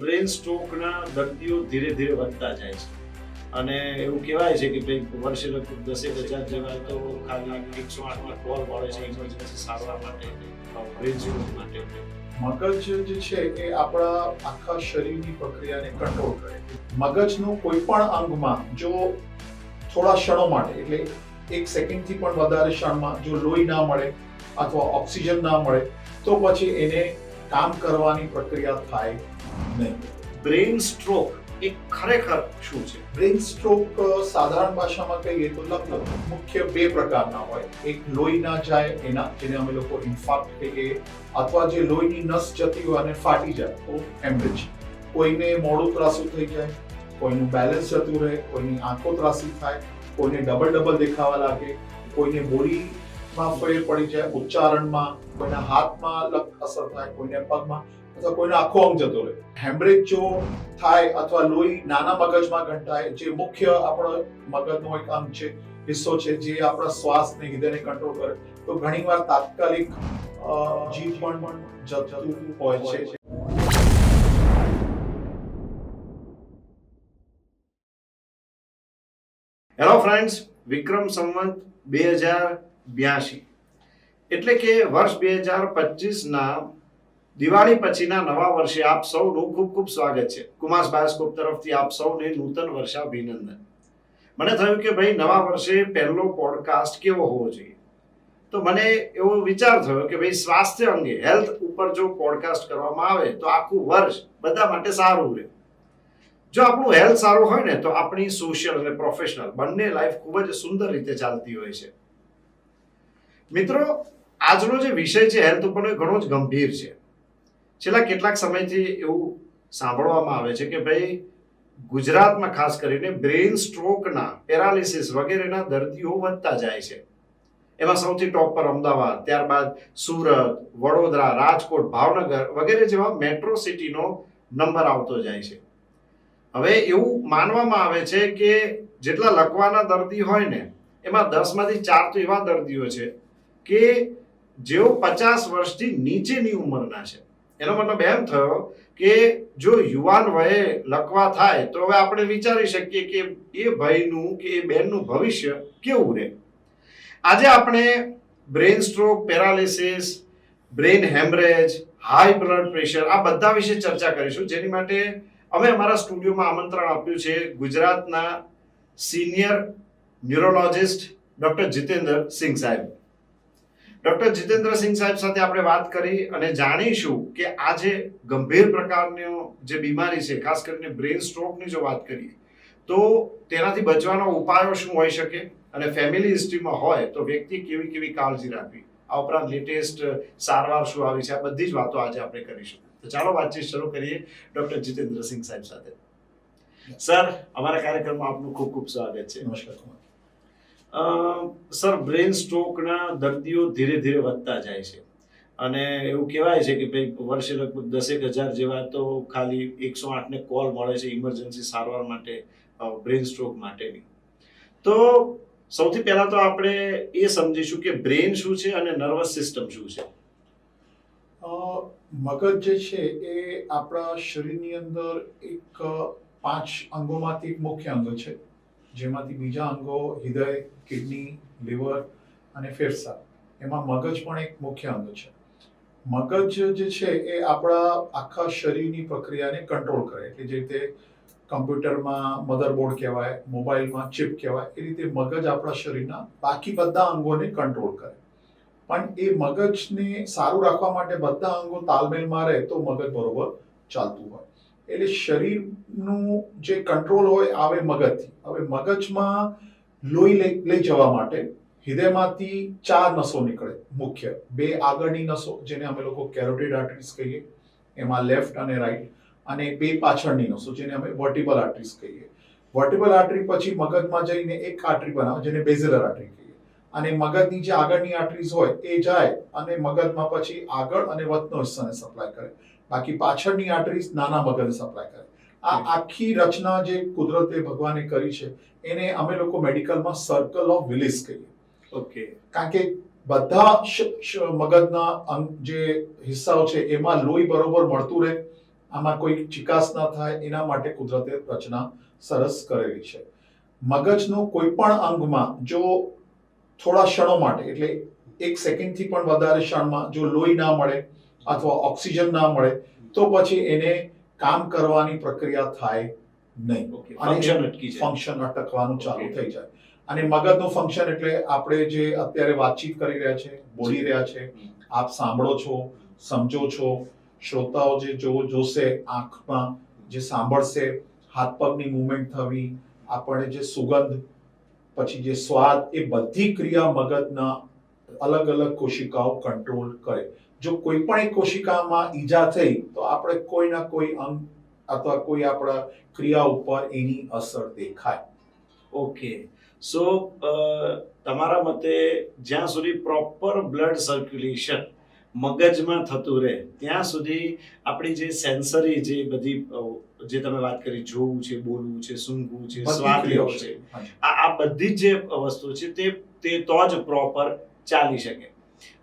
Brain સ્ટ્રોકના દર્દીઓ ધીરે ધીરે વધતા જાય છે અને એવું કહેવાય છે કે ભાઈ વર્ષે લગભગ 10,000 જેવા તો ખાલી 108 કોલ મળે છે ઇમરજન્સી સારવાર માટે, બ્રેન સ્ટ્રોક માટે. મગજ જે છે એ આપણા આખા શરીરની પ્રક્રિયાને કંટ્રોલ કરે. મગજનું કોઈ પણ અંગમાં જો થોડા ક્ષણો માટે એટલે 1 સેકન્ડથી પણ વધારે ક્ષણમાં જો લોહી ના મળે અથવા ઓક્સિજન ના મળે તો પછી એને કામ કરવાની પ્રક્રિયા થાય નહીં. બ્રેન સ્ટ્રોક એ ખરેખર શું છે? બ્રેન સ્ટ્રોક સાધારણ ભાષામાં કહીએ તો લગભગ મુખ્ય 2 પ્રકારના હોય. એક લોહી ના જાય એના, જેને અમે લોકો ઇન્ફાર્ક્ટ કહીએ, અથવા જે લોહીની નસ જતી હોય અને ફાટી જાય તો હેમરેજ. કોઈને મોઢું ત્રાસું થઈ જાય, કોઈનું બેલેન્સ જતું રહે, કોઈની આંખો ત્રાસી થાય, કોઈને ડબલ દેખાવા લાગે, કોઈને બોડીમાં ફેર પડી જાય, ઉચ્ચારણમાં, કોઈના હાથમાં અસર થાય, કોઈને પગમાં, અથવા કોઈનો આખો અંગ જતો રહે. હેમરેજ જો થાય અથવા લોહી નાના મગજમાં ઘટાય, જે મુખ્ય આપણો મગજનો એક અંગ છે, હિસ્સો છે, જે આપણા શ્વાસને હૃદયને કંટ્રોલ કરે, તો ઘણીવાર તાત્કાલિક જીવ પણ જતું હોય છે. હેલો ફ્રેન્ડ્સ, વિક્રમ સંવત 2082 એટલે કે વર્ષ 2025ના દિવાળી પછીના નવા વર્ષે આપ સૌનું ખૂબ ખૂબ સ્વાગત છે. કુમાસ બાયોસ્કોપ તરફથી આપ સૌને નૂતન વર્ષાભિનંદન. મને થયું કે ભાઈ નવા વર્ષે પહેલો પોડકાસ્ટ કેવો હોવો જોઈએ, તો મને એવો વિચાર થયો કે ભાઈ સ્વાસ્થ્ય અંગે હેલ્થ ઉપર જો પોડકાસ્ટ કરવામાં આવે તો આખું વર્ષ બધા માટે સારું રહે. જો આપણું હેલ્થ સારું હોય ને તો આપણી સોશિયલ અને પ્રોફેશનલ બંને લાઈફ ખૂબ જ સુંદર રીતે ચાલતી હોય છે. મિત્રો, આજનો જે વિષય છે હેલ્થ ઉપરનો એ ઘણો જ ગંભીર છે. છેલ્લા કેટલાક સમયથી એવું સાંભળવામાં આવે છે કે ભાઈ ગુજરાતમાં ખાસ કરીને બ્રેન સ્ટ્રોકના, પેરાલિસિસ વગેરેના દર્દીઓ વધતા જાય છે. એમાં સૌથી ટોપ પર અમદાવાદ, ત્યારબાદ સુરત, વડોદરા, રાજકોટ, ભાવનગર વગેરે જેવા મેટ્રો સિટીનો નંબર આવતો જાય છે. હવે એવું માનવામાં આવે છે કે જેટલા લકવાના દર્દી હોય ને એમાં 10માંથી 4 તો એવા દર્દીઓ છે કે જેઓ 50 વર્ષથી નીચેની ઉંમરના છે. એનો મતલબ એમ થયો કે જો યુવાન વયે લકવા થાય તો હવે આપણે વિચારી શકીએ કે એ ભાઈનું કે એ બહેનનું ભવિષ્ય કેવું રહે. આજે આપણે brain stroke, paralysis, brain haemorrhage, high blood pressure આ બધા વિશે ચર્ચા કરીશું, જેની માટે અમે અમારા સ્ટુડિયોમાં આમંત્રણ આપ્યું છે ગુજરાતના senior neurologist doctor Jitendra Singh સાહેબ. ડોક્ટર જીતેન્દ્ર સિંઘ સાહેબ સાથે આપણે વાત કરી અને જાણીશું કે આ જે ગંભીર પ્રકારની જે બીમારી છે, ખાસ કરીને બ્રેન સ્ટ્રોકની જો વાત કરીએ તો તેનાથી બચવાના ઉપાયો શું હોઈ શકે અને ફેમિલી હિસ્ટ્રીમાં હોય તો વ્યક્તિ કેવી કાળજી રાખવી, આ ઉપરાંત લેટેસ્ટ સારવાર શું આવી છે, આ બધી જ વાતો આજે આપણે કરીશું. તો ચાલો વાતચીત શરૂ કરીએ ડોક્ટર જીતેન્દ્ર સિંઘ સાહેબ સાથે. સર, અમારા કાર્યક્રમમાં આપનું ખૂબ ખૂબ સ્વાગત છે. નમસ્કાર. સર, બ્રેન સ્ટ્રોકના દર્દીઓ ધીરે ધીરે વધતા જાય છે અને એવું કહેવાય છે કે ભાઈ વર્ષે લગભગ 10,000 જેવા તો ખાલી 108ને કોલ મળે છે ઇમરજન્સી સારવાર માટે, બ્રેન સ્ટ્રોક માટેની. તો સૌથી પહેલા તો આપણે એ સમજીશું કે બ્રેન શું છે અને નર્વસ સિસ્ટમ શું છે. મગજ જે છે એ આપણા શરીરની અંદર એક 5 અંગોમાંથી એક મુખ્ય અંગ છે, જેમાંથી બીજા અંગો હૃદય, કિડની, લીવર અને ફેફસા, એમાં મગજ પણ એક મુખ્ય અંગ છે. મગજ જે છે એ આપણા આખા શરીરની પ્રક્રિયાને કંટ્રોલ કરે. એટલે જે રીતે કમ્પ્યુટરમાં મધરબોર્ડ કહેવાય, મોબાઈલમાં ચિપ કહેવાય, એ રીતે મગજ આપણા શરીરના બાકી બધા અંગોને કંટ્રોલ કરે. પણ એ મગજને સારું રાખવા માટે બધા અંગો તાલમેલમાં રહે તો મગજ બરોબર ચાલતું હોય. એટલે શરીરનું જે કંટ્રોલ હોય આવે મગજથી. હવે મગજમાં લોહી લઈ જવા માટે હૃદયમાંથી 4 નસો નીકળે મુખ્ય. 2 આગળની નસો જેને અમે લોકો કેરોટિડ આર્ટરીઝ કહીએ, એમાં લેફ્ટ અને રાઈટ, અને 2 પાછળની નસો જેને અમે વર્ટિબલ આર્ટરીઝ કહીએ. વર્ટિબલ આર્ટરી પછી મગજમાં જઈને એક આર્ટરી બનાવે જેને બેઝિલર આર્ટરી કહીએ, અને મગજની જે આગળની આર્ટરીઝ હોય એ જાય અને મગજમાં પછી આગળ અને વચનો હિસ્સાને સપ્લાય કરે. બાકી પાછળની આર્ટરીઝ નાના મગજને સપ્લાય કરે. આ આખી રચના જે કુદરતે ભગવાને કરી છે એને અમે લોકો મેડિકલમાં સર્કલ ઓફ વિલિસ કહીએ. ઓકે. કારણ કે બધા મગજના જે હિસ્સાઓ છે એમાં લોહી બરોબર મળતું રહે, આમાં કોઈ ચિકાસ ન થાય એના માટે કુદરતે રચના સરસ કરેલી છે. મગજનું કોઈ પણ અંગમાં જો થોડા ક્ષણો માટે એટલે 1 સેકન્ડથી પણ વધારે ક્ષણમાં જો લોહી ના મળે અથવા ઓક્સિજન ના મળે તો પછી એને કામ કરવાની પ્રક્રિયા થાય નહીં અને ફંક્શન અટકી જાય. ફંક્શન અટકવાનું ચાલુ Okay. થઈ જાય. અને મગજનું ફંક્શન એટલે આપણે જે અત્યારે વાતચીત કરી રહ્યા છે, બોલી રહ્યા છે, આપ સાંભળો છો, સમજો છો, શ્રોતાઓ જે જોશે આંખમાં, જે સાંભળશે, હાથ પગની મૂવમેન્ટ થવી, આપણે જે સુગંધ, પછી જે સ્વાદ, એ બધી ક્રિયા મગજના અલગ અલગ કોશિકાઓ કંટ્રોલ કરે. જો કોઈ પણ એક કોશિકામાં ઈજા થઈ તો આપણે કોઈ ના કોઈ અંગ અથવા કોઈ આપણા ક્રિયા ઉપર એની અસર દેખાય. ઓકે, સો તમારા મતે જ્યાં સુધી પ્રોપર બ્લડ સર્ક્યુલેશન મગજમાં થતું રહે ત્યાં સુધી આપણી જે સેન્સરી જે બધી જે તમે વાત કરી, જોવું છે, બોલવું છે, સૂંઘવું છે, બધી સ્વાદ લેવો ક્રિયાઓ છે, છે. આ બધી જ જે વસ્તુ છે તે તો જ પ્રોપર ચાલી શકે.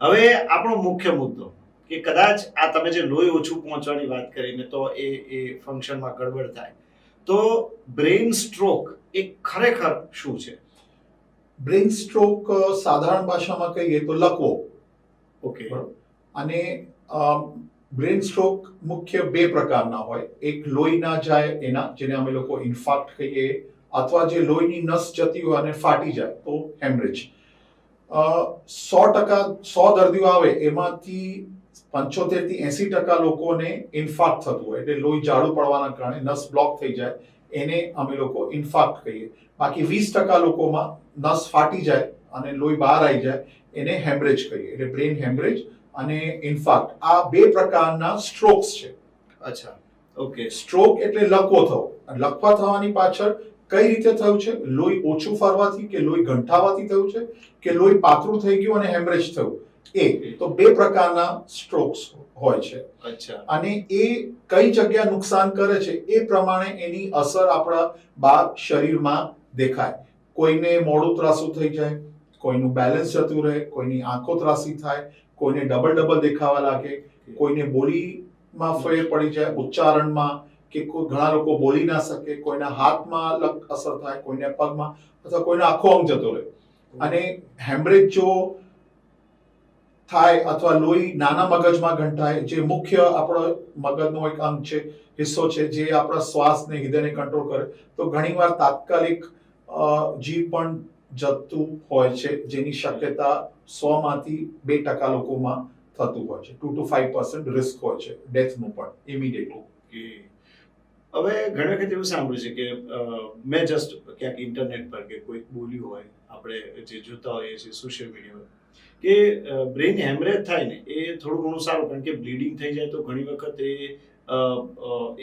હવે આપણો મુખ્ય મુદ્દો કે કદાચ આ તમે જે લોહી ઓછું પહોંચવાની વાત કરીને તો એ ફંક્શનમાં ગડબડ થાય, તો બ્રેઇન સ્ટ્રોક એ ખરેખર શું છે? બ્રેઇન સ્ટ્રોક સાધારણ ભાષામાં કહીએ તો લકવો. ઓકે, અને બ્રેઇન સ્ટ્રોક મુખ્ય 2 પ્રકારના હોય. એક લોહી ના જાય એના, જેને અમે લોકો ઇન્ફાર્ક્ટ કહીએ, અથવા જે લોહીની નસ જતી હોય અને ફાટી જાય તો હેમરેજ. 100 દર્દીઓ આવે એમાંથી 75 થી 80% લોકોને ઇન્ફાર્ક્ટ થતું હોય, એટલે લોહી જાડું પડવાના કારણે નસ બ્લોક થઈ જાય, એને અમે લોકો ઇન્ફાર્ક્ટ કહીએ. બાકી 20% લોકોમાં નસ ફાટી જાય અને લોહી બહાર આવી જાય, એને હેમરેજ કહીએ. એટલે બ્રેઇન હેમરેજ અને ઇન્ફાર્ક્ટ આ 2 પ્રકારના સ્ટ્રોક્સ છે. અચ્છા, ઓકે. સ્ટ્રોક એટલે લકવો થવો. લકવા થવાની પાછળ કઈ રીતે થયું છે? લોહી ઓછું ફરવાથી, કે લોહી ગંઠાવાથી થયું છે, કે લોહી પાતળું થઈ ગયું અને હેમરેજ થયું? એ તો 2 પ્રકારના સ્ટ્રોક્સ હોય છે. અચ્છા, અને એ કઈ જગ્યા નુકસાન કરે છે એ પ્રમાણે એની અસર આપણા બાર શરીરમાં દેખાય. કોઈને મોઢું ત્રાસું થઈ જાય, કોઈનું બેલેન્સ જતું રહે, કોઈની આંખો ત્રાસી થાય, કોઈને ડબલ દેખાવા લાગે, કોઈને બોલીમાં ફેર પડી જાય, ઉચ્ચારણમાં, કે ઘણા લોકો બોલી ના શકે, કોઈના હાથમાં અસર થાય, કોઈને પગમાં, અથવા કોઈનો આખો અંગ જતો રહે. અને હેમરેજ જો થાય અથવા લોહી નાના મગજમાં ગંઠાય, જે મુખ્ય આપણો મગજનો એક અંગ છે, હિસ્સો છે, જે આપણા શ્વાસને, હૃદયને કંટ્રોલ કરે, તો ઘણીવાર તાત્કાલિક જીવ પણ જતું હોય છે, જેની શક્યતા 100 માંથી 2% લોકોમાં થતું હોય છે. 2 to 5% રિસ્ક હોય છે ડેથનું પણ ઇમિડિયેટ. ઓકે. હવે ઘણી વખત એવું સાંભળ્યું છે કે મેં જસ્ટ ક્યાંક ઇન્ટરનેટ પર કે કોઈક બોલ્યું હોય, આપણે જે જોતા હોઈએ છીએ સોશિયલ મીડિયા પર, કે બ્રેઇન હેમરેજ થાય ને એ થોડું ઘણું સારું, કારણ કે બ્લીડિંગ થઈ જાય તો ઘણી વખત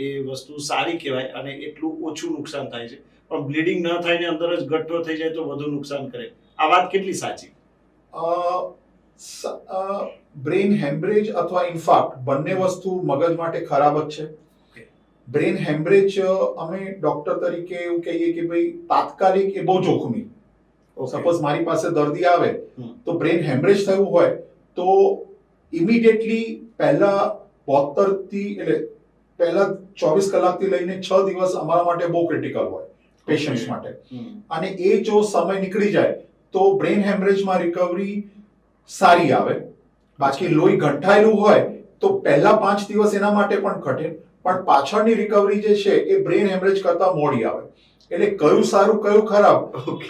એ વસ્તુ સારી કહેવાય અને એટલું ઓછું નુકસાન થાય છે. પણ બ્લીડિંગ ન થાય ને અંદર જ ગઠ્ઠો થઈ જાય તો વધુ નુકસાન કરે. આ વાત કેટલી સાચી? બ્રેઇન હેમરેજ અથવા ઇન્ફાર્ક્ટ બંને વસ્તુ મગજ માટે ખરાબ જ છે. બ્રેઇન હેમરેજ અમે ડોક્ટર તરીકે એવું કહીએ કે ભાઈ તાત્કાલિક એ બહુ જોખમી. સપોઝ મારી પાસે દર્દી આવે તો બ્રેઇન હેમરેજ થયું હોય તો ઇમિડિયેટલી પહેલા 72 થી એટલે પહેલા 24 કલાકથી લઈને 6 દિવસ અમારા માટે બહુ ક્રિટિકલ હોય પેશન્ટ્સ માટે. અને એ જો સમય નીકળી જાય તો બ્રેઇન હેમરેજમાં રિકવરી સારી આવે. બાકી લોહી ગંઠાયેલું હોય તો પહેલા 5 દિવસ એના માટે પણ કઠિન, પણ પાછળની રિકવરી જે છે એ બ્રેઇન હેમરેજ કરતા મોડી આવે. એટલે કયું સારું કયું ખરાબ?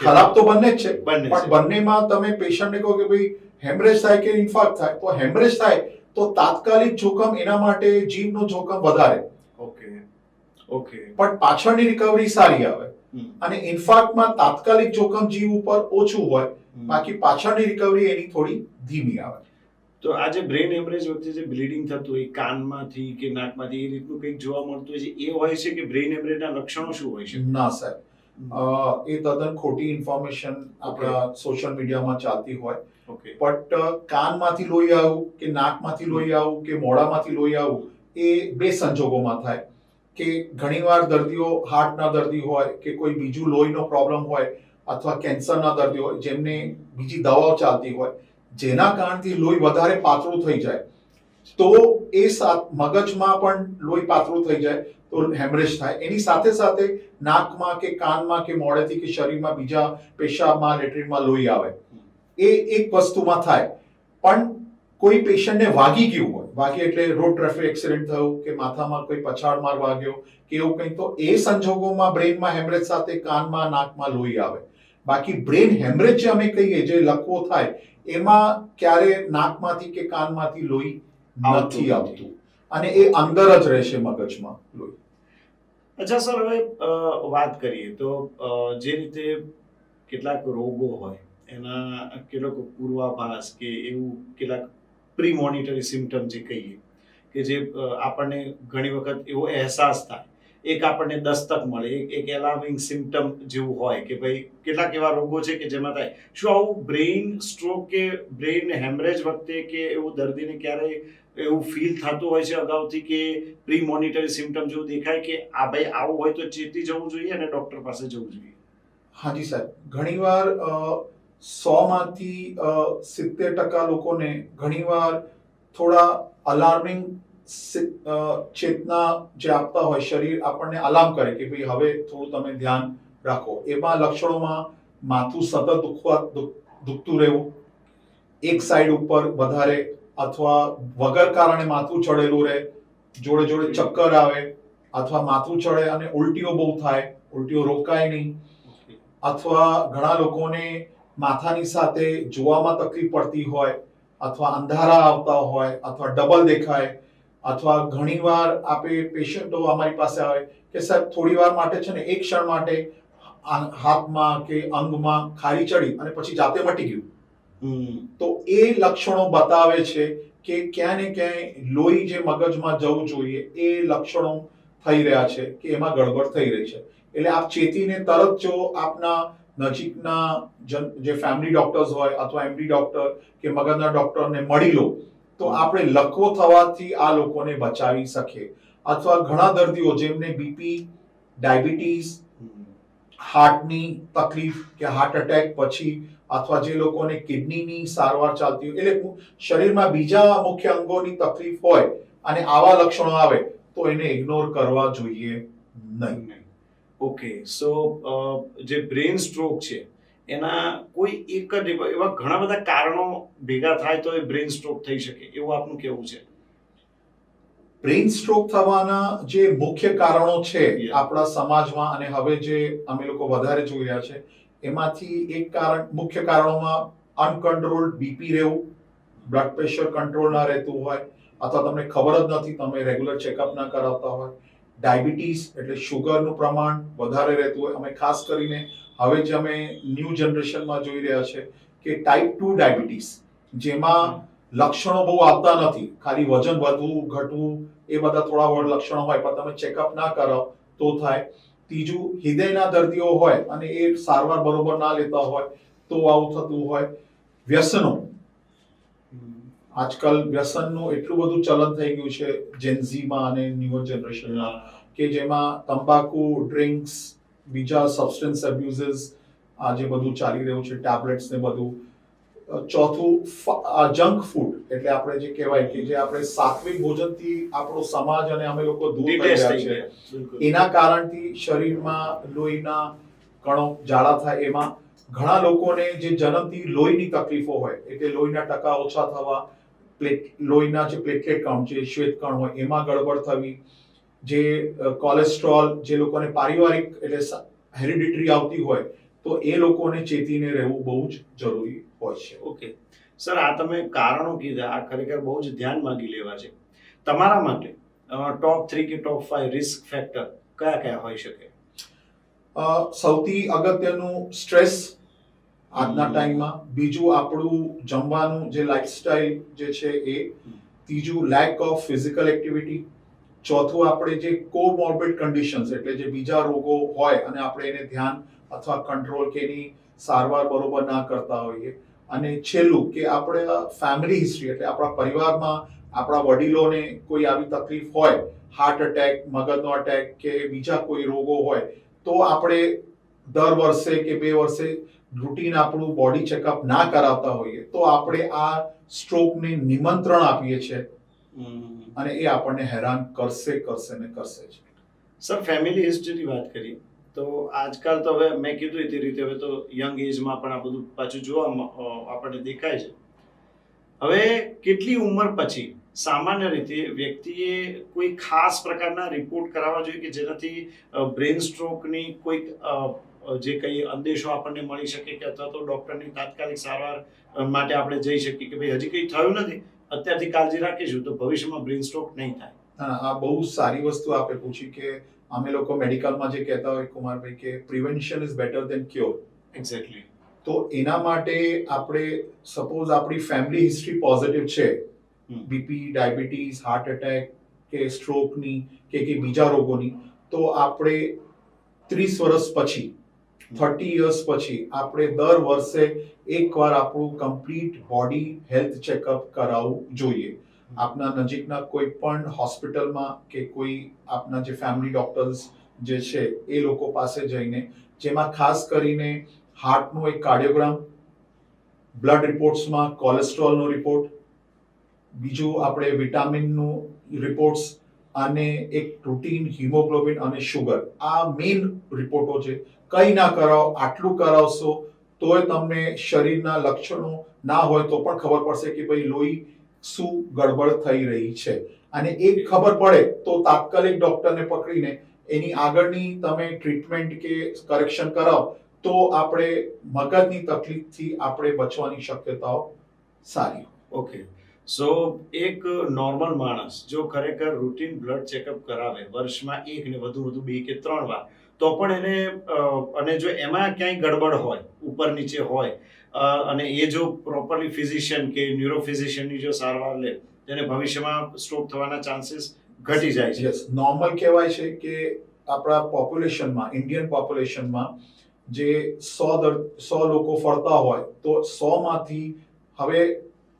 ખરાબ તો બંને જ છે, પણ બંનેમાં તમે પેશન્ટને કહો કે ભાઈ હેમરેજ થાય કે ઇન્ફાર્ક્ટ થાય, તો હેમરેજ થાય તો તાત્કાલિક જોખમ એના માટે જીવનું જોખમ વધારે. ઓકે. પણ પાછળની રિકવરી સારી આવે. અને ઇન્ફાર્ક્ટમાં તાત્કાલિક જોખમ જીવ ઉપર ઓછું હોય, બાકી પાછળની રિકવરી એની થોડી ધીમી આવે. તો આ જે બ્રેઇન હેમરેજ વખતે જે બ્લીડિંગ થતું હોય કાનમાંથી કે નાકમાંથી, એ રીતનું કંઈક જોવા મળતું હોય છે, એ હોય છે કે બ્રેઇન હેમરેજના લક્ષણો શું હોય છે? ના સાહેબ, એ તદ્દન ખોટી ઇન્ફોર્મેશન આપણા સોશિયલ મીડિયામાં ચાલતી હોય. ઓકે. બટ કાનમાંથી લોહી આવું કે નાકમાંથી લોહી આવું કે મોઢામાંથી લોહી આવું એ 2 સંજોગોમાં થાય. કે ઘણીવાર દર્દીઓ હાર્ટના દર્દી હોય કે કોઈ બીજું લોહીનો પ્રોબ્લેમ હોય અથવા કેન્સરના દર્દી હોય જેમને બીજી દવાઓ ચાલતી હોય, જેના કારણથી લોહી વધારે પાતળું થઈ જાય. તો એ મગજમાં પણ લોહી પાતળું થઈ જાય તો હેમરેજ થાય. એની સાથે સાથે નાકમાં કે કાનમાં કે મોઢેથી કે શરીરમાં બીજા પેશાબમાં લેટ્રિનમાં લોહી આવે. એ એક વસ્તુમાં થાય. પણ કોઈ પેશન્ટને વાગી ગયું હોય, વાગી એટલે રોડ ટ્રાફિક એક્સિડન્ટ થયું કે માથામાં કોઈ પછાડ માર વાગ્યો કે એવું કંઈ, તો એ સંજોગોમાં બ્રેનમાં હેમરેજ સાથે કાનમાં નાકમાં લોહી આવે. બાકી બ્રેન હેમરેજ જે અમે કહીએ, જે લકવો થાય, એમાં ક્યારે નાકમાંથી કે કાનમાંથી લોહી નથી આવતું અને એ અંદર જ રહેશે મગજમાં લોહી. અચ્છા સર, હવે વાત કરીએ તો જે રીતે કેટલાક રોગો હોય એના કેટલાક પૂર્વાભાસ કે એવું કેટલાક પ્રી મોનિટરી સિમ્ટમ જે કહીએ કે જે આપણને ઘણી વખત એવો અહેસાસ થાય, એક આપણને દસ્તક મળે, એક એલાર્મિંગ સિમ્ટમ જેવું હોય કે ભાઈ કેટલાક એવા રોગો છે કે જેમાં થાય. શું આવું બ્રેઇન સ્ટ્રોક કે બ્રેઇન હેમરેજ વખતે કે એવું દર્દીને ક્યારેય એવું ફીલ થતું હોય છે અગાઉથી કે પ્રી મોનિટરી સિમ્ટમ જેવું દેખાય કે આ ભાઈ આવું હોય તો ચેતી જવું જોઈએ અને ડોક્ટર પાસે જવું જોઈએ? હાજી સાહેબ, ઘણીવાર 100માંથી 70% લોકોને ઘણીવાર થોડા અલાર્મિંગ ચેતના જે આપતા હોય, શરીર આપણને અલાર્મ કરે કે ભાઈ હવે થોડું તમે ધ્યાન રાખો. એમાં લક્ષણોમાં માથું સતત દુખતું રહેવું, એક સાઈડ ઉપર વધારે અથવા વગર કારણે માથું ચડેલું રહે, જોડે જોડે ચક્કર આવે અથવા માથું ચડે અને ઉલટીઓ બહુ થાય, ઉલટીઓ રોકાય નહીં, અથવા ઘણા લોકોને માથાની સાથે જોવામાં તકલીફ પડતી હોય અથવા અંધારા આવતા હોય અથવા ડબલ દેખાય, અથવા ઘણીવાર આપે પેશન્ટો અમારી પાસે આવે કે સાહેબ થોડી વાર માટે છે ને, એક ક્ષણ માટે હાથમાં કે અંગમાં ખારી ચડી અને પછી જાતે મટી ગયું. તો એ લક્ષણો બતાવે છે કે ક્યાં ને ક્યાંય લોહી જે મગજમાં જવું જોઈએ એ લક્ષણો થઈ રહ્યા છે કે એમાં ગડબડ થઈ રહી છે. એટલે આપ ચેતીને તરત જો આપના નજીકના જે ફેમિલી ડોક્ટર્સ હોય અથવા એમડી ડોક્ટર કે મગજના ડોક્ટરને મળી લો તો આપણે લકવો થવાથી આ લોકોને બચાવી શકીએ. અથવા ઘણા દર્દીઓ જેમને બીપી, ડાયાબિટીસ, હાર્ટની તકલીફ કે હાર્ટ એટેક પછી, અથવા જે લોકોને કિડનીની સારવાર ચાલતી હોય, એટલે શરીરમાં બીજા મુખ્ય અંગોની તકલીફ હોય અને આવા લક્ષણો આવે તો એને ઇગ્નોર કરવા જોઈએ નહીં. ઓકે, સો જે બ્રેન સ્ટ્રોક છે એના કોઈ એક જ એવા ઘણા બધા કારણો ભેગા થાય તો એ બ્રેન સ્ટ્રોક થઈ શકે, એવું આપનું કેવું છે? બ્રેન સ્ટ્રોક થવાના જે મુખ્ય કારણો છે આપણા સમાજમાં અને હવે જે અમે લોકો વધારે જોઈ રહ્યા છે, એમાંથી એક કારણ, મુખ્ય કારણોમાં અનકન્ટ્રોલ્ડ બીપી રહેવું, બ્લડ પ્રેશર કંટ્રોલ ના રહેતું હોય અથવા તમને ખબર જ નથી, તમે રેગ્યુલર ચેકઅપ ના કરાવતા હોય, ડાયાબિટીસ એટલે શુગરનું પ્રમાણ વધારે રહેતું હોય. અમે ખાસ કરીને હવે જે અમે ન્યૂ જનરેશનમાં જોઈ રહ્યા છે કે ટાઈપ 2 ડાયાબિટીસ, જેમાં લક્ષણો બહુ આવતા નથી, ખાલી વજન વધવું ઘટવું એ બધા થોડા લક્ષણો હોય, પણ તમે ચેકઅપ ના કરાવો તો થાય. ત્રીજું, હૃદયના દર્દીઓ હોય અને એ સારવાર બરોબર ના લેતા હોય તો આવું થતું હોય. વ્યસનો, આજકાલ વ્યસનનું એટલું બધું ચલન થઈ ગયું છે જેનઝીમાં અને ન્યૂ જનરેશનમાં કે જેમાં તંબાકુ, ડ્રિંક્સ, બીજા સબસ્ટન્સ અબ્યુઝિસ, આ જે બધું ચાલી રહ્યું છે, ટેબ્લેટ્સ ને બધું. ચોથું, જંક ફૂડ, એટલે આપણે જે કહેવાય કે જે આપણે સાત્વિક ભોજનથી આપણો સમાજ અને અમે લોકો દૂર થઈ રહ્યા છે, એના કારણથી શરીરમાં લોહીના કણો જાડા થાય. એમાં ઘણા લોકોને જે જન્મથી લોહીની તકલીફો હોય, એટલે લોહીના ટકા ઓછા થવા, લોહીના જે પ્લેટલેટ કાઉન્ટ, જે શ્વેત કણ હોય એમાં ગડબડ થવી, જે કોલેસ્ટ્રોલ, જે લોકોને પારિવારિક એટલે હેરિડિટરી આવતી હોય તો એ લોકોને ચેતીને રહેવું બહુ જ જરૂરી હોય છે. ઓકે સર, આ તમે કારણો કીધા, આ ખરેખર બહુ જ ધ્યાન માંગી લેવા છે. તમારા માટે ટોપ 3 કે ટોપ 5 રિસ્ક ફેક્ટર કયા કયા હોઈ શકે? સૌથી અગત્યનું સ્ટ્રેસ આજના ટાઈમમાં, બીજું આપણું જમવાનું જે લાઈફસ્ટાઈલ જે છે એ, ત્રીજું લેક ઓફ ફિઝિકલ એક્ટિવિટી, ચોથું આપણે જે કોમોર્બિડ કન્ડિશન્સ એટલે જે બીજા રોગો હોય અને આપણે એને ધ્યાન અથવા કંટ્રોલ કે એની સારવાર બરોબર ના કરતા હોઈએ, અને છેલ્લું કે આપણે ફેમિલી હિસ્ટ્રી એટલે આપણા પરિવારમાં આપણા વડીલોને કોઈ આવી તકલીફ હોય, હાર્ટ એટેક, મગજનો અટેક કે બીજા કોઈ રોગો હોય, તો આપણે દર વર્ષે કે 2 વર્ષે રૂટીન આપણું બોડી ચેકઅપ ના કરાવતા હોઈએ તો આપણે આ સ્ટ્રોકને નિમંત્રણ આપીએ છીએ અને એ આપણને હેરાન કરશે ને કરશે જ. સર, ફેમિલી હિસ્ટ્રીની વાત કરીએ તો આજકાલ તો હવે મેં કીધું તે રીતે હવે તો યંગ એજમાં પણ આ બધું પાછું જોવા આપણને દેખાય છે. હવે કેટલી ઉંમર પછી સામાન્ય રીતે વ્યક્તિએ કોઈ ખાસ પ્રકારના રિપોર્ટ કરાવવા જોઈએ કે જેનાથી બ્રેન સ્ટ્રોકની કોઈક જે કંઈ અંદેશો આપણને મળી શકે કે અથવા તો ડોક્ટરની તાત્કાલિક સારવાર માટે આપણે જઈ શકીએ કે ભાઈ હજી કંઈ થયું નથી, અત્યારથી કાળજી રાખીશું તો ભવિષ્યમાં બ્રેન સ્ટ્રોક નહીં થાય? આ બહુ સારી વસ્તુ આપે પૂછી કે અમે લોકો મેડિકલમાં જે કહેતા હોય કુમારભાઈ કે prevention is better than cure. Exactly. તો એના માટે આપણે સપોઝ આપણી ફેમિલી હિસ્ટ્રી પોઝિટિવ છે, બીપી, ડાયાબિટીસ, હાર્ટ એટેક કે સ્ટ્રોકની કે બીજા રોગોની, તો આપણે 30 વર્ષ પછી 30 યર્સ પછી આપણે દર વર્ષે એકવાર આપણું કમ્પ્લીટ બોડી હેલ્થ ચેકઅપ કરાવવું જોઈએ. આપના નજીકના કોઈ પણ હોસ્પિટલમાં કે કોઈ આપના જે ફેમિલી ડોક્ટર્સ જે છે એ લોકો પાસે જઈને, જેમાં ખાસ કરીને હાર્ટનો એક કાર્ડિયોગ્રામ, બ્લડ રિપોર્ટ્સમાં કોલેસ્ટ્રોલનો રિપોર્ટ, બીજું આપણે વિટામિનનું રિપોર્ટ્સ અને એક રૂટીન હિમોગ્લોબિન અને શુગર, આ મેઇન રિપોર્ટો છે. કંઈ ના કરાવો, આટલું કરાવશો તોય તમને શરીરના લક્ષણો ના હોય તો પણ ખબર પડશે કે ભાઈ લોહી શું ગડબડ થઈ રહી છે. અને એક ખબર પડે તો તાત્કાલિક ડોક્ટરને પકડીને એની આગળની તમે ટ્રીટમેન્ટ કે કરેક્શન કરાવો તો આપણે મગજની તકલીફથી આપણે બચવાની શક્યતાઓ સારી. ઓકે. સો એક નોર્મલ માણસ જો ખરેખર રૂટીન બ્લડ ચેકઅપ કરાવે વર્ષમાં એક ને વધુ 2 કે 3 વાર, તો પણ એને અને જો એમાં ક્યાંય ગડબડ હોય, ઉપર નીચે હોય, અને એ જો પ્રોપરલી ફિઝિશિયન કે ન્યુરો ફિઝિશિયનની જો સારવાર લે, તેને ભવિષ્યમાં સ્ટ્રોક થવાના ચાન્સીસ ઘટી જાય છે. યસ, નોર્મલ કહેવાય છે કે આપણા પોપ્યુલેશનમાં, ઇન્ડિયન પોપ્યુલેશનમાં જે 100 લોકો ફરતા હોય તો 100 માંથી, હવે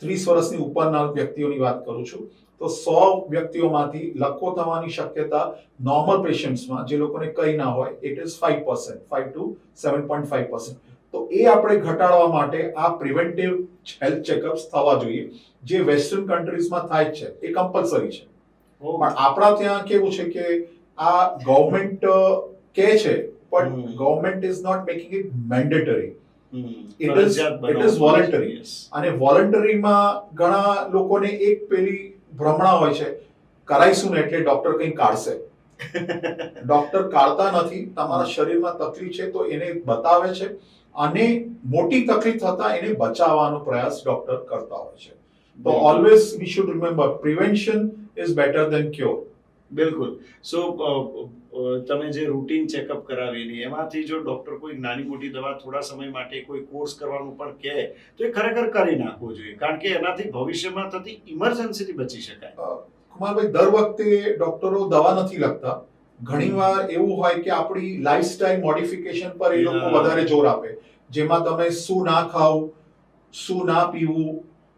30 વર્ષની ઉપરના વ્યક્તિઓની વાત કરું છું, તો 100 વ્યક્તિઓમાંથી લકવો થવાની શક્યતા નોર્મલ પેશન્ટ્સમાં જે લોકોને કંઈ ના હોય ઇટ ઇઝ 5%, 5 to 7.5%. તો એ આપણે ઘટાડવા માટે આ પ્રિવેન્ટિવ હેલ્થ ચેકઅપ્સ થવા જોઈએ, જે વેસ્ટર્ન કન્ટ્રીઝમાં થાય છે, એ કમ્પલસરી છે. પણ આપણા ત્યાં કેવું છે કે આ ગવર્મેન્ટ કહે છે પણ government is not making it mandatory. It is voluntary. અને વોલન્ટરીમાં ઘણા લોકોને એક પેલી ભ્રમણા હોય છે, કરાઈશું ને એટલે ડોક્ટર કંઈ કાઢશે. ડોક્ટર કાઢતા નથી. તમારા શરીરમાં તકલીફ છે તો એને બતાવે છે અને મોટી તકલીફ થતા એને બચાવવાનો પ્રયાસ ડોક્ટર કરતા હોય છે. તો always we should remember prevention is better than cure. બિલકુલ. સો તમે જે રૂટીન ચેકઅપ કરાવીને એમાંથી જો ડોક્ટર કોઈ નાની મોટી દવા થોડા સમય માટે કોઈ કોર્સ કરવાનું પણ કહે તો એ ખરેખર કરી નાખવું જોઈએ, કારણ કે એનાથી ભવિષ્યમાં થતી ઇમરજન્સીથી બચી શકાય. કુમારભાઈ, દર વખતે ડોક્ટરો દવા નથી લખતા. ઘણીવાર એવું હોય કે આપણી લાઈફસ્ટાઈલ મોડિફિકેશન પર એ લોકો વધારે જોર આપે, જેમાં તમે શું ના ખાવું, શું ના પીવું,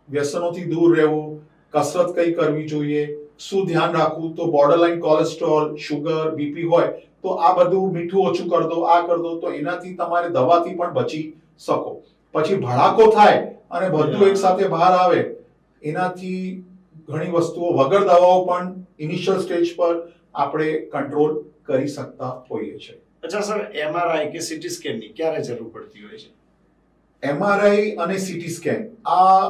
વ્યસનોથી દૂર રહેવું, કસરત કઈ કરવી જોઈએ, શું ધ્યાન રાખવું, તો બોર્ડરલાઇન કોલેસ્ટ્રોલ, શુગર, બીપી હોય તો આ બધું મીઠું ઓછું કરી દો, આ કરી દો, તો એનાથી તમારે દવાથી પણ બચી શકો. પછી ભડાકો થાય અને બધું એક સાથે બહાર આવે, એનાથી ઘણી વસ્તુઓ વગર દવાઓ પણ ઇનિશિયલ સ્ટેજ પર આપણે કંટ્રોલ કરી શકતા હોઈએ છીએ. અચ્છા સર, MRI કે CT સ્કેનની ક્યારે જરૂર પડતી હોય છે? MRI અને CT સ્કેન, આ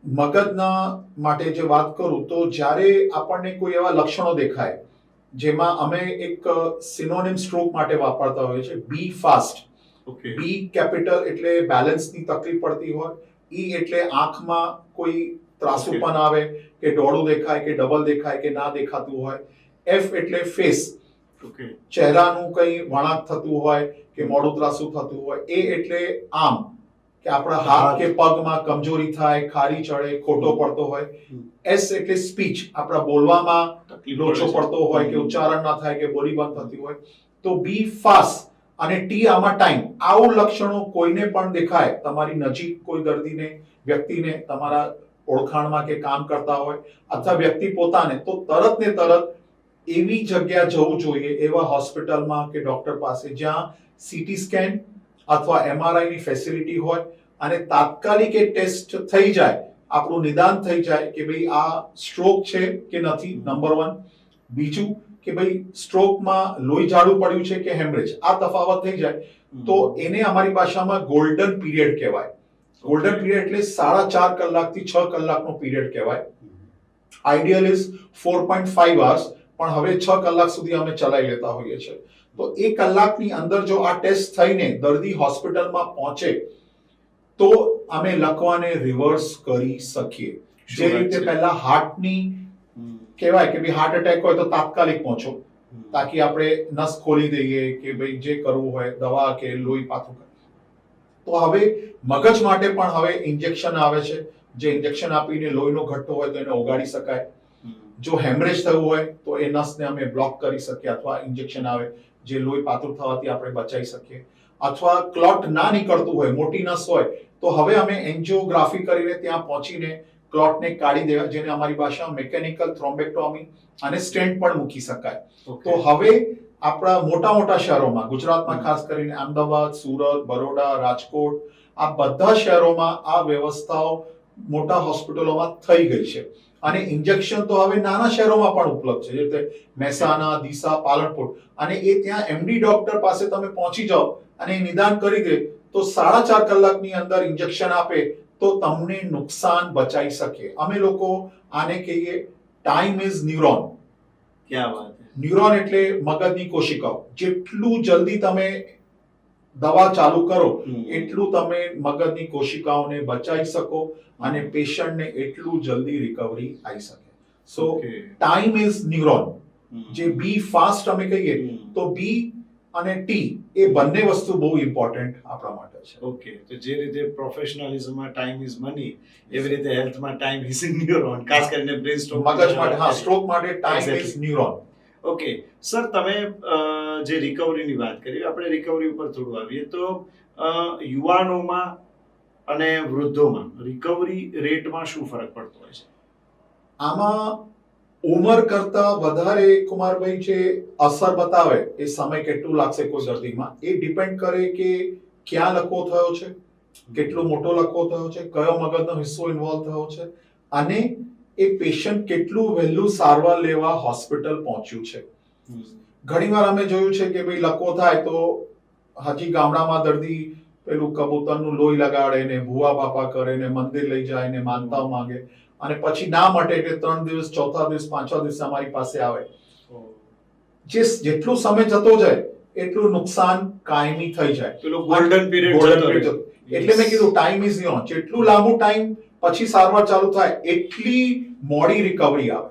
મગજના માટે જે વાત કરું તો જ્યારે આપણને કોઈ એવા લક્ષણો દેખાય, જેમાં અમે એક સિનોનિમ સ્ટ્રોક માટે વાપરતા હોઈએ છીએ, બી ફાસ્ટ. બી કેપિટલ એટલે બેલેન્સની તકલીફ પડતી હોય, ઈ એટલે આંખમાં કોઈ ત્રાસુપન આવે કે ડોળું દેખાય કે ડબલ દેખાય કે ના દેખાતું હોય, એફ એટલે ફેસ, ચહેરાનું કંઈ વળાંક થતું હોય કે મોઢું ત્રાસું થતું હોય, એ એટલે આમ કે આપણા હાથ કે પગમાં કમજોરી થાય, ખારી ચડે, ખોટો પડતો હોય, એસ એટલે સ્પીચ, આપણા બોલવામાં લોચો પડતો હોય કે ઉચ્ચારણ ના થાય કે બોલી બંધ થતી હોય, તો બી ફાસ્ટ. અને ટી આમાં ટાઈમ. આવું લક્ષણો કોઈને પણ દેખાય, તમારી નજીક કોઈ દર્દીને, વ્યક્તિને, તમારા ઓળખાણમાં કે કામ કરતા હોય અથવા વ્યક્તિ પોતાને, તો તરત ને તરત એવી જગ્યા જવું જોઈએ, એવા હોસ્પિટલમાં કે ડોક્ટર પાસે જ્યાં CT સ્કેન અથવા MRI ની ફેસિલિટી હોય અને તાત્કાલિક એ ટેસ્ટ થઈ જાય આપણું નિદાન થઈ જાય કે ભાઈ આ સ્ટ્રોક છે કે નથી, નંબર 1. બીજું કે ભાઈ સ્ટ્રોકમાં લોહી જાડું પડ્યું છે કે હેમરેજ, આ તફાવત થઈ જાય તો એને અમારી ભાષામાં ગોલ્ડન પીરિયડ કહેવાય. ગોલ્ડન પીરિયડ એટલે 4.5 કલાકથી 6 કલાકનો પીરિયડ કહેવાય. આઈડિયલ ઇઝ 4.5 hours, પણ હવે 6 કલાક સુધી અમે ચલાવી લેતા હોઈએ છીએ. તો એ કલાકની અંદર જો આ ટેસ્ટ થઈને દર્દી હોસ્પિટલમાં પહોંચે તો અમે લખવાને રિવર્સ કરી શકીએ. જે રીતે પહેલા હાર્ટની કહેવાય કે ભાઈ હાર્ટ એટેક હોય તો તાત્કાલિક પહોંચો, તાકી આપણે નસ ખોલી દઈએ કે ભાઈ જે કરવું હોય દવા કે લોહી પાછું કરે. તો હવે મગજ માટે પણ હવે ઇન્જેક્શન આવે છે, જે ઇન્જેક્શન આપીને લોહીનો ઘટ્ટો હોય તો એને ઓગાળી શકાય. જો હેમરેજ થયું હોય તો એ નસને અમે બ્લોક કરી શકીએ, અથવા ઇન્જેક્શન આવે જે લોહી પાતળું થવાથી આપણે બચાવી શકીએ. અથવા ક્લોટ ના નીકળતું હોય, મોટી નસ હોય તો હવે અમે એન્જિયોગ્રાફી કરીને ત્યાં પહોંચીને ક્લોટને કાઢી દેવા, જેને અમારી ભાષામાં મિકેનિકલ થ્રોમ્બેક્ટોમી અને સ્ટેન્ટ પણ મૂકી શકાય. તો હવે આપણા મોટા મોટા શહેરોમાં, ગુજરાતમાં ખાસ કરીને અમદાવાદ, સુરત, બરોડા, રાજકોટ, આ બધા શહેરોમાં આ વ્યવસ્થાઓ મોટા હોસ્પિટલોમાં થઈ ગઈ છે. અને ઇન્જેક્શન તો હવે નાના શહેરોમાં પણ ઉપલબ્ધ છે, જે રીતે મહેસાણા, ડીસા, પાલનપુર. અને એ ત્યાં એમડી ડોક્ટર પાસે તમે પહોંચી જાઓ અને નિદાન કરી દે તો 4.5 કલાકની અંદર ઇન્જેક્શન આપે તો તમને નુકસાન બચાવી શકે. અમે લોકો આને કહીએ ટાઈમ ઇઝ ન્યુરોન. ક્યાં વાત છે. ન્યુરોન એટલે મગજની કોશિકાઓ. જેટલું જલ્દી તમે દવા ચાલુ કરો એટલું તમે મગજની કોશિકાઓને બચાવી શકો અને પેશન્ટને એટલું જલ્દી રિકવરી આવી શકે. સો ટાઈમ ઇઝ ન્યુરોન. જે બી ફાસ્ટ અમે કહીએ તો બી અને ટી એ બંને વસ્તુ બહુ ઇમ્પોર્ટન્ટ આપણા માટે છે. ઓકે, તો જે રીતે પ્રોફેશનલિઝમમાં ટાઈમ ઇઝ મની, એવી રીતે હેલ્થમાં ટાઈમ ઇઝ ન્યુરોન. ખાસ કરીને બ્રેન સ્ટ્રોક મગજ માટે, હા, સ્ટ્રોક માટે time is neuron. Okay sir, તમે જે રિકવરીની વાત કરી, આપણે રિકવરી ઉપર થોડું આવીએ તો યુવાનોમાં અને વૃદ્ધોમાં રિકવરી રેટમાં શું ફરક પડતો હોય છે? આમાં ઉંમર કરતા વધારે કુમારભાઈ જે અસર બતાવે એ સમય કેટલું લાગશે કોઈ દર્દીમાં, એ ડિપેન્ડ કરે કે ક્યાં લકવો થયો છે, કેટલો મોટો લકવો થયો છે, કયો મગજનો હિસ્સો ઇન્વોલ્વ થયો છે, અને એ પેશન્ટ કેટલું વહેલું સારવાર લેવા હોસ્પિટલ પહોંચ્યું છે. ઘણીવાર અમે જોયું છે કે ભાઈ લકવો થાય તો હજી ગામડામાં દર્દી પેલું કબૂતરનું લોહી લગાડે ને ભૂવા બાપા કરે ને મંદિર લઈ જાય ને માનતા માંગે, અને પછી ના મટે એટલે 3 દિવસ, 4થા દિવસ, 5મા દિવસે અમારી પાસે આવે. જેટલો સમય જતો જાય એટલું નુકસાન કાયમી થઈ જાય. પેલો ગોલ્ડન પીરિયડ. એટલે મેં કીધું ટાઈમ ઇઝ ન્યુરોન. જેટલું લાંબુ ટાઈમ પછી સારવાર ચાલુ થાય એટલી મોડી રિકવરી આવે.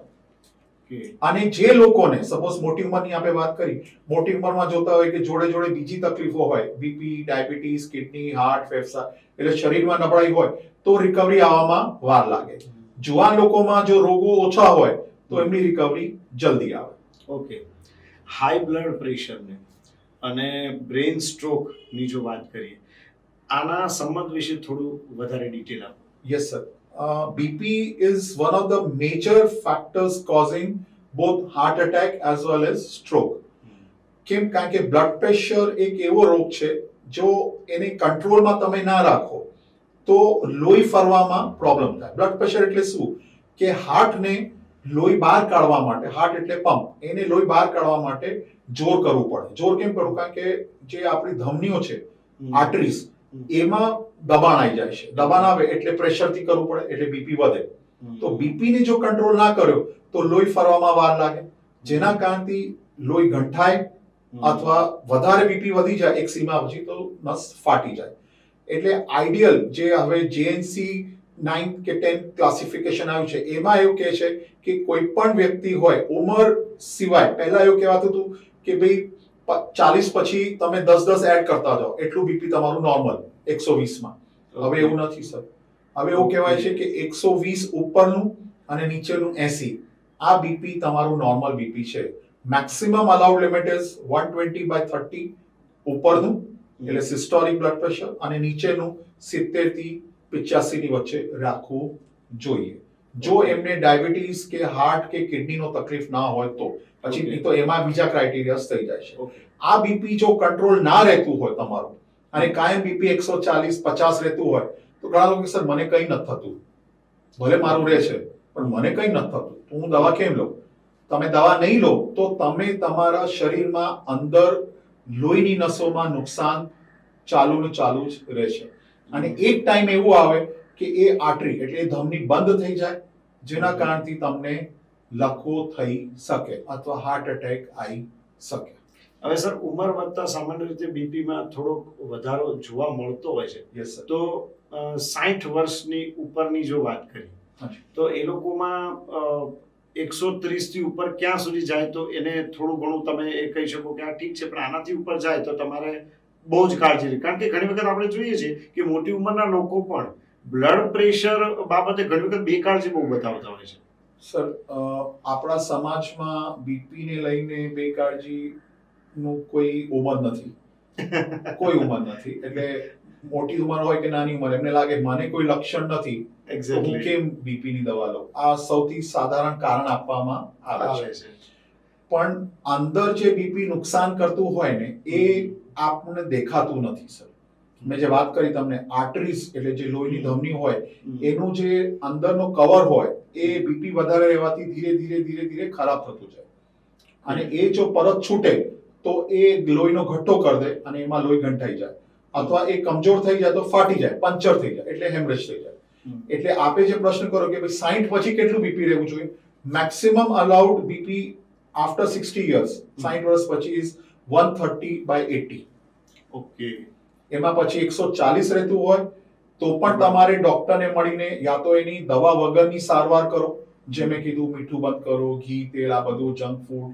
અને જે લોકોને સપોઝ મોટી ઉંમરની આપણે વાત કરી, મોટી ઉંમરમાં જોતા હોય કે જોડે જોડે બીજી તકલીફો હોય, બીપી, ડાયાબિટીસ, કિડની, હાર્ટ, ફેફસા, એટલે શરીરમાં નબળાઈ હોય તો રિકવરી આવવામાં વાર લાગે. જુવાન લોકોમાં જો રોગો ઓછા હોય તો એમની રિકવરી જલ્દી આવે. ઓકે, હાઈ બ્લડ પ્રેશરને અને બ્રેન સ્ટ્રોકની જો વાત કરીએ, આના સંબંધ વિશે થોડું વધારે ડિટેલ આપો. Yes sir. BP is one of the major factors causing both heart attack as well as stroke. કેમ? કારણ કે બ્લડ પ્રેશર એક એવો રોગ છે જો એને કંટ્રોલમાં તમે ના રાખો તો લોહી ફરવામાં પ્રોબ્લેમ થાય. બ્લડ પ્રેશર એટલે શું કે હાર્ટને લોહી બહાર કાઢવા માટે, હાર્ટ એટલે પંપ, એને લોહી બહાર કાઢવા માટે જોર કરવું પડે. જોર કેમ કરવું? કારણ કે જે આપણી ધમનીઓ છે, આર્ટરીઝ, એમાં દબાણ આવી જાય છે. દબાણ આવે એટલે પ્રેશરથી કરવું પડે, એટલે બીપી વધે. તો બીપી ને જો કંટ્રોલ ના કર્યો તો લોહી ફરવામાં વાર લાગે, જેના કારણથી લોહી ગંઠાય અથવા વધારે બીપી વધી જાય એક સીમા પછી તો નસ ફાટી જાય. એટલે આઈડિયલ જે હવે જેએનસી 9 કે 10 ક્લાસિફિકેશન આવ્યું છે એમાં એવું કહે છે કે કોઈ પણ વ્યક્તિ હોય ઉંમર સિવાય, પહેલા એવું કહેવાતું હતું કે ભાઈ 40 પછી તમે 10 એડ કરતા જાઓ એટલું બીપી તમારું નોર્મલ 120માં. હવે એવું નથી સર. હવે એવું કહેવાય છે કે 120 ઉપરનું અને નીચેનું 80, આ બીપી તમારું નોર્મલ બીપી છે. મેક્સિમમ અલાઉડ લિમિટ ઇઝ 120/30 ઉપરનું એટલે સિસ્ટોલિક બ્લડ પ્રેશર, અને નીચેનું 70 થી 85 ની વચ્ચે રાખવું જોઈએ. જો એમને ડાયાબિટીસ કે હાર્ટ કે કિડનીનો તકલીફ ના હોય તો, પછી નહીં તો એમાં બીજા ક્રાઇટેરિયાસ થઈ જાય છે. આ બીપી જો કંટ્રોલ ના રહેતું હોય તમારું અને કાયમ બીપી 140-50 રહેતું હોય તો ઘણા લોકો સર મને કંઈ નથી થતું, ભલે મારું રહે છે પણ મને કંઈ નથી થતું તો હું દવા કેમ લઉં? તમે દવા નહીં લો તો તમે તમારા શરીરમાં અંદર લોહીની નસોમાં નુકસાન ચાલુ ને ચાલુ જ રહેશે. અને એક ટાઈમ એવું આવે કે એ આર્ટરી એટલે એ ધમની બંધ થઈ જાય, જેના કારણથી તમને લકવો થઈ શકે અથવા હાર્ટ એટેક આવી શકે. હવે સર, ઉંમર વધતા સામાન્ય રીતે બીપીમાં થોડોક વધારો જોવા મળતો હોય છે. Yes sir. તો 60 વર્ષની ઉપરની જો વાત કરી હાજી. તો એ લોકોમાં 130 થી ઉપર ક્યાં સુધી જાય તો એને થોડું ઘણું તમે એ કહી શકો કે આ ઠીક છે, પણ આનાથી ઉપર જાય તો તમારે બહુ જ કાળજી રાખવી. કારણ કે ઘણી વખત આપણે જોઈએ છીએ કે મોટી ઉંમરના લોકો પણ બ્લડ પ્રેશર બાબતે ઘણી વખત બેકાળજી બહુ બતાવતા હોય છે. સર, આપણા સમાજમાં બીપીને લઈને બેકાળજીનું કોઈ ઉંમર નથી. કોઈ ઉંમર નથી. એટલે મોટી ઉંમર હોય કે નાની ઉંમર, એમને લાગે મને કોઈ લક્ષણ નથી તો હું કેમ બીપી ની દવા લઉં. આ સૌથી સાધારણ કારણ આપવામાં આવે છે. પણ અંદર જે બીપી નુકસાન કરતું હોય ને એ આપણને દેખાતું નથી સર. મેં જે વાત કરી તમને, આર્ટરીઝ એટલે જે લોહીની ધમની હોય એનું જે અંદરનો કવર હોય એ બીપી વધારે રહેવાથી ધીરે ધીરે ધીરે ધીરે ખરાબ થતું જાય. અને એ જો પરત છૂટે તો એ લોહીનો ઘટ્ટો કરી દે અને એમાં લોહી ગંઠાઈ જાય, અથવા એ કમજોર થઈ જાય તો ફાટી જાય, પંચર થઈ જાય, એટલે હેમરેજ થઈ જાય. એટલે આપે જે પ્રશ્ન કરો કે ભાઈ 60 પછી કેટલું બીપી રહેવું જોઈએ, maximum allowed BP after 60 years, 60 વર્ષ પછી ઇઝ 130/80. ઓકે. એમાં પછી 140 રહેતું હોય તો પણ તમારે ડોક્ટરને મળીને યા તો એની દવા વગરની સારવાર કરો, જે મેં કીધું મીઠું બંધ કરો, ઘી તેલ આ બધું, જંક ફૂડ,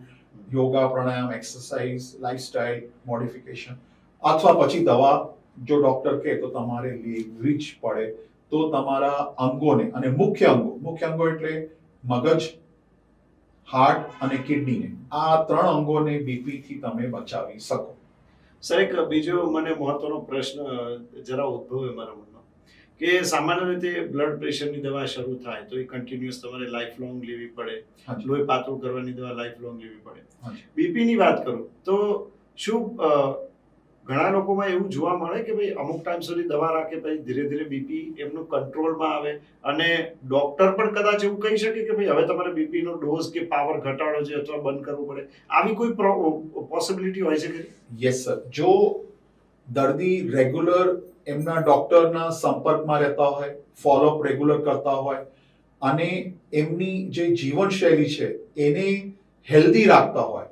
યોગા પ્રાણાયામ, એક્સરસાઇઝ, લાઇફસ્ટાઇલ મોડિફિકેશન, અથવા પછી દવા જો ડોક્ટર કહે તો તમારે લેવી જ પડે. તો તમારા અંગોને અને મુખ્ય અંગો એટલે મગજ, હાર્ટ અને કિડનીને, આ 3 અંગોને બીપી થી તમે બચાવી શકો. સર, એક બીજો મને મહત્વનો પ્રશ્ન જરા ઉદ્ભવે મારા મનમાં કે સામાન્ય રીતે બ્લડ પ્રેશરની દવા શરૂ થાય તો એ કન્ટિન્યુઅસ તમારે લાઈફ લોંગ લેવી પડે, લોહી પાતળું કરવાની દવા લાઈફ લોંગ લેવી પડે. બીપી ની વાત કરું તો શું ઘણા લોકોમાં એવું જોવા મળે કે ભાઈ અમુક ટાઈમ સુધી દવા રાખે પછી ધીરે ધીરે બીપી એમનું કંટ્રોલમાં આવે અને ડોક્ટર પણ કદાચ એવું કહી શકે કે ભાઈ હવે તમારે બીપી નો ડોઝ કે પાવર ઘટાડો છે અથવા બંધ કરવું પડે, આવી કોઈ પોસિબિલિટી હોય છે કે? Yes sir. જો દર્દી રેગ્યુલર એમના ડોક્ટરના સંપર્કમાં રહેતા હોય, ફોલોઅપ રેગ્યુલર કરતા હોય અને એમની જે જીવનશૈલી છે એને હેલ્ધી રાખતા હોય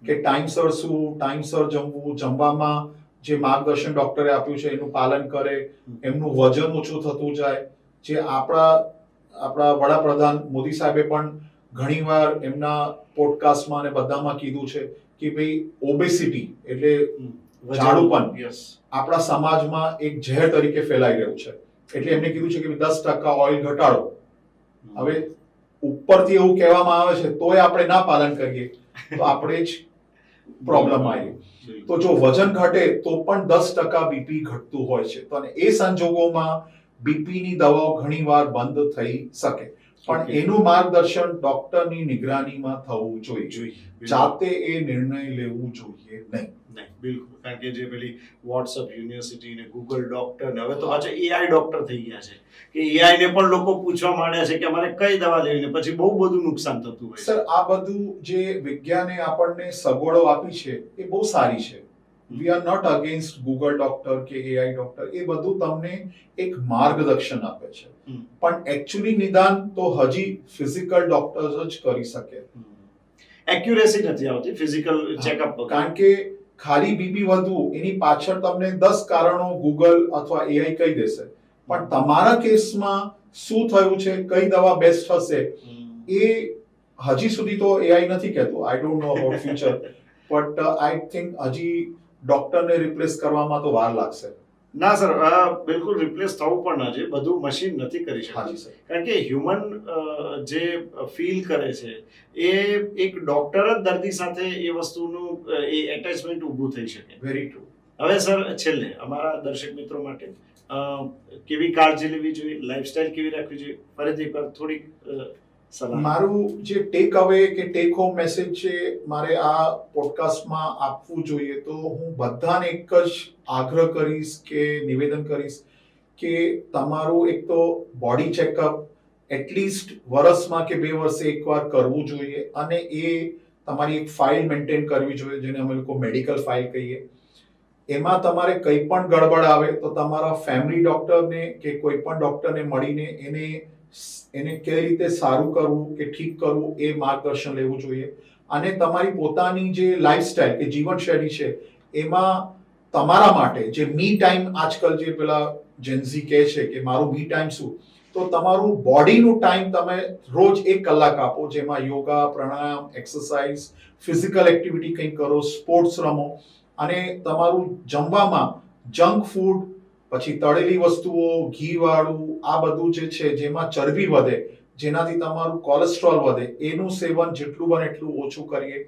કે ટાઈમસર સૂવું, ટાઈમસર જમવું, જમવામાં જે માર્ગદર્શન ડોક્ટરે આપ્યું છે એનું પાલન કરે, એમનું વજન ઓછું થતું જાય. જે આપણા વડાપ્રધાન મોદી સાહેબે પણ ઘણીવાર એમના પોડકાસ્ટમાં અને બધામાં કીધું છે કે ભાઈ ઓબેસિટી એટલે જાડુપન આપણા સમાજમાં એક ઝેર તરીકે ફેલાઈ રહ્યું છે. એટલે એમને કીધું છે કે 10% ઓઇલ ઘટાડો. હવે ઉપરથી એવું કહેવામાં આવે છે તોય આપણે ના પાલન કરીએ તો આપણે જ પ્રોબ્લેમ આવી. તો જો વજન ઘટે તો પણ 10% બીપી ઘટતું હોય છે. તો એ સંજોગોમાં બીપીની દવાઓ ઘણીવાર બંધ થઈ શકે, પણ એનું માર્ગદર્શન ડોક્ટરની નિગરાનીમાં થવું જોઈએ. જાતે એ નિર્ણય લેવું જોઈએ નહીં. બિલકુલ. કારણ કે જે પેલી વોટ્સઅપ યુનિવર્સિટી ને ગૂગલ ડોક્ટર ને હવે તો પાછા એઆઈ ડોક્ટર થઈ ગયા છે કે એઆઈ ને પણ લોકો પૂછવા માંડ્યા છે કે અમારે કઈ દવા લેવી, ને પછી બહુ બધું નુકસાન થતું હોય. સર, આ બધું જે વિજ્ઞાને આપણને સગવડો આપી છે એ બહુ સારી છે. We are not against Google doctor કે એઆઈ ડોક્ટર. એ બધું તમને એક માર્ગદર્શન આપે છે, પણ એકચ્યુઅલી નિદાન તો હજી ફિઝિકલ ડોક્ટર્સ જ કરી શકે. એક્યુરેસી નથી આવતી ફિઝિકલ ચેકઅપ. કારણ કે ખાલી બીપી વધવું એની પાછળ તમને 10 કારણો ગૂગલ અથવા એઆઈ કહી દેશે, પણ તમારા કેસમાં શું થયું છે, કઈ દવા બેસ્ટ હશે એ હજી સુધી તો એઆઈ નથી કહેતું. I don't know about future, but I think હજી ડોક્ટરને રિપ્લેસ કરવામાં તો વાર લાગશે. ના સર, બિલકુલ રિપ્લેસ થવું પણ ના જોઈએ. બધું મશીન નથી કરી શકતું. કારણ કે હ્યુમન જે ફીલ કરે છે એ એક ડોક્ટર જ દર્દી સાથે એ વસ્તુનું એ એટેચમેન્ટ ઊભું થઈ શકે. Very true. હવે સર, છેલ્લે અમારા દર્શક મિત્રો માટે કેવી કાળજી લેવી જોઈએ, લાઈફસ્ટાઈલ કેવી રાખવી જોઈએ, ફરીથી પર થોડીક સલાહ. મારું જે ટેક અવે કે ટેક હોમ મેસેજ છે મારે આ પોડકાસ્ટમાં આપવું જોઈએ તો હું બધાને એક જ આગ્રહ કરીશ કે નિવેદન કરીશ કે તમારું એક તો બોડી ચેકઅપ એટલીસ્ટ વર્ષમાં કે 2 વર્ષે એકવાર કરવું જોઈએ અને એ તમારી એક ફાઇલ મેન્ટેન કરવી જોઈએ, જેને અમે લોકો મેડિકલ ફાઇલ કહીએ. એમાં તમારે કંઈ પણ ગડબડ આવે તો તમારા ફેમિલી ડોક્ટરને કે કોઈ પણ ડોક્ટરને મળીને એને કઈ રીતે સારું કરવું કે ઠીક કરવું એ માર્ગદર્શન લેવું જોઈએ. અને તમારી પોતાની જે લાઈફસ્ટાઈલ કે જીવનશૈલી છે એમાં તમારા માટે જે મી ટાઈમ, આજકાલ જે પેલા જેન્ઝી કહે છે કે મારું મી ટાઈમ શું, તો તમારું બોડીનું ટાઈમ તમે રોજ 1 કલાક આપો, જેમાં યોગા, પ્રાણાયામ, એક્સરસાઇઝ, ફિઝિકલ એક્ટિવિટી કંઈક કરો, સ્પોર્ટ્સ રમો. અને તમારું જમવામાં જંક ફૂડ, પછી તળેલી વસ્તુઓ, ઘીવાળું, આ બધું જે છે જેમાં ચરબી વધે, જેનાથી તમારું કોલેસ્ટ્રોલ વધે, એનું સેવન જેટલું બને એટલું ઓછું કરીએ.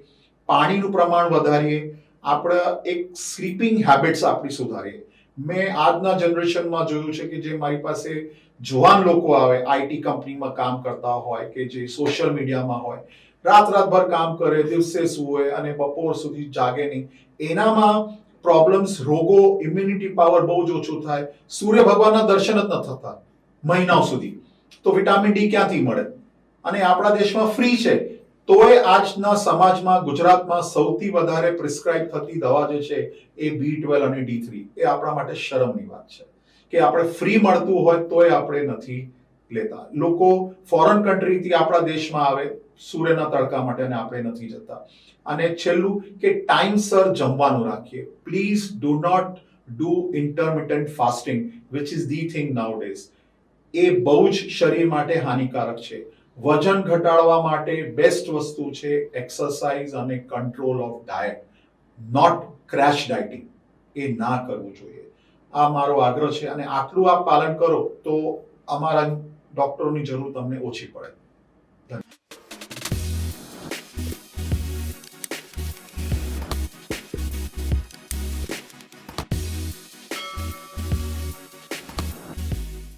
પાણીનું પ્રમાણ વધારીએ. આપણે એક સ્લીપિંગ હેબિટ્સ આપણી સુધારીએ. મેં આજના જનરેશનમાં જોયું છે કે જે મારી પાસે જુવાન લોકો આવે, આઈટી કંપનીમાં કામ કરતા હોય કે જે સોશિયલ મીડિયામાં હોય, રાતભર કામ કરે, દિવસે સૂવે અને બપોર સુધી જાગે નહીં. એનામાં પ્રોબ્લેમ્સ, રોગો, ઇમ્યુનિટી પાવર બહુ જ ઓછું થાય. સૂર્ય ભગવાનના દર્શન જ ન થતા મહિનાઓ સુધી, તો વિટામિન ડી ક્યાંથી મળે? અને આપણા દેશમાં ફ્રી છે, તોય આજના સમાજમાં, ગુજરાતમાં સૌથી વધારે પ્રિસ્ક્રાઇબ થતી દવા જે છે એ B12 અને D3. એ આપણા માટે શરમની વાત છે કે આપણે ફ્રી મળતું હોય તોય આપણે નથી લેતા. લોકો ફોરેન કન્ટ્રીથી આપણા દેશમાં આવે સૂર્યના તડકા માટે અને આપણે નથી જતા. અને છેલ્લું કે ટાઈમસર જમવાનું રાખીએ. Please do not do intermittent fasting, which is the thing nowadays. એ બહુ જ શરીર માટે હાનિકારક છે. વજન ઘટાડવા માટે બેસ્ટ વસ્તુ છે એક્સરસાઇઝ અને control of diet, not crash dieting. એ ના કરવું જોઈએ. આ મારો આગ્રહ છે અને આટલું આપ પાલન કરો તો અમારા ડોક્ટરોની જરૂર તમને ઓછી પડે.